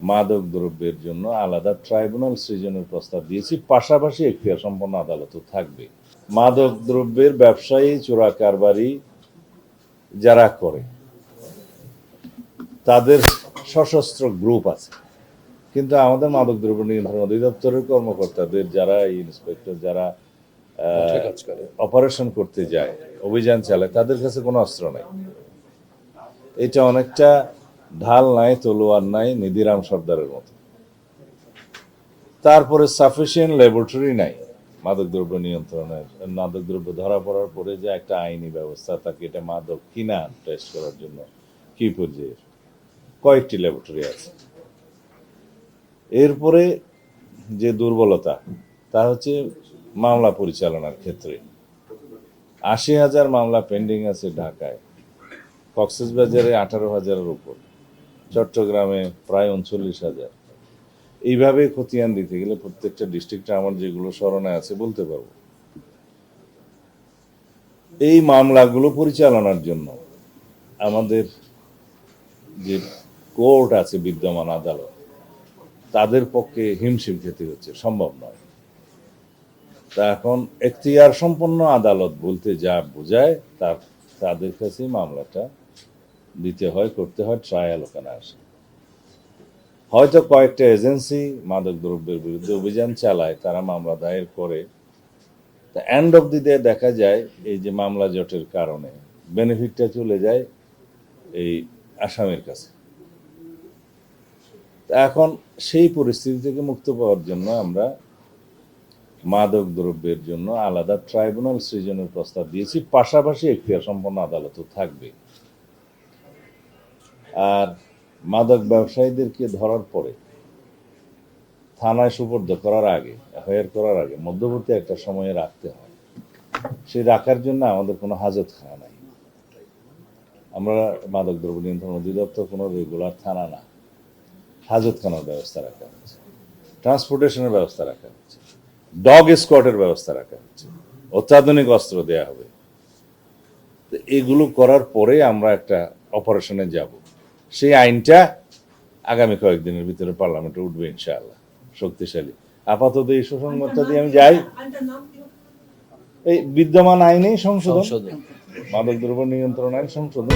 মাদক দ্রব্যের জন্য আলাদা ট্রাইব্যুনাল সৃজনের প্রস্তাব দিয়েছি, পাশাপাশি এখতিয়ার সম্পন্ন আদালতও থাকবে। মাদক দ্রব্যের ব্যবসায়ী, চোরা কারবারি যারা করে তাদের সশস্ত্র গ্রুপ আছে, কিন্তু আমাদের মাদক দ্রব্য নিয়ন্ত্রণ অধিদপ্তরের কর্মকর্তাদের যারা ইন্সপেক্টর যারা অপারেশন করতে যায়, অভিযান চালায়, তাদের কাছে কোনো অস্ত্র নাই। এটা অনেকটা ঢাল নাই, তলোয়ার নাই, নিধিরাম সর্দারের মতো। তারপরে সাফিসিয়েন্ট ল্যাবরেটরি নাই মাদকদ্রব্য নিয়ন্ত্রণের। মাদকদ্রব্য ধরা পড়ার পরে যে একটা আইনি ব্যবস্থা থাকে, এটা মাদক কিনা টেস্ট করার জন্য কি পর্যায়ে কয়েকটি ল্যাবরেটরি আছে। এরপরে যে দুর্বলতা তা হচ্ছে মামলা পরিচালনার ক্ষেত্রে ৮০,০০০ মামলা পেন্ডিং আছে ঢাকায়, কক্সবাজারে ১৮,০০০-এর উপর, চট্টগ্রামে প্রায় ৩৯,০০০। এইভাবে খতিয়ান দিতে গেলে প্রত্যেকটা ডিস্ট্রিক্টে আমার যেগুলো স্মরণে আছে বলতে পারবো। এই মামলাগুলো পরিচালনার জন্য আমাদের যে কোর্ট আছে, বিদ্যমান আদালত, তাদের পক্ষে হিমশিম খেতে হচ্ছে, সম্ভব নয়। তা এখন এখতিয়ার সম্পন্ন আদালত বলতে যা বোঝায় তাদের কাছে মামলাটা দিতে হয়, করতে হয়, ট্রায়াল ওখানে আসে। হয়তো কয়েকটা এজেন্সি মাদক দ্রব্যের বিরুদ্ধে অভিযান চালায়, তারা মামলা দায়ের করে, তা এন্ড অফ দি ডে দেখা যায় এই যে মামলা জটের কারণে বেনিফিটটা চলে যায় এই আসামির কাছে। এখন সেই পরিস্থিতি থেকে মুক্ত পাওয়ার জন্য আমরা মাদক দ্রব্যের জন্য আলাদা ট্রাইব্যুনাল সৃজনের প্রস্তাব দিয়েছি, পাশাপাশি এখতিয়ার সম্পন্ন আদালতও থাকবে। আর মাদক ব্যবসায়ীদেরকে ধরার পরে থানায় সুপর্দ করার আগে, এফআইআর করার আগে মধ্যবর্তী একটা সময়ে রাখতে হয়। সেই রাখার জন্য আমাদের কোনো হাজতখানা নাই। আমরা মাদক দ্রব্য নিয়ন্ত্রণ অধিদপ্তর কোনো রেগুলার থানা না, হাজতখানার ব্যবস্থা রাখা হচ্ছে, ট্রান্সপোর্টেশনের ব্যবস্থা রাখা হচ্ছে, ডগ স্কোয়াডের ব্যবস্থা রাখা হচ্ছে, অত্যাধুনিক অস্ত্র দেয়া হবে। এগুলো করার পরে আমরা একটা অপারেশনে যাব। সেই আইনটা আগামী কয়েকদিনের ভিতরে পার্লামেন্টে উঠবে ইনশাআল্লাহ, শক্তিশালী। আপাতত এই সুসংবাদটা দিয়ে আমি যাই। এই বিদ্যমান আইনেই সংশোধন, মাদক দ্রব্য নিয়ন্ত্রণ আইন সংশোধন।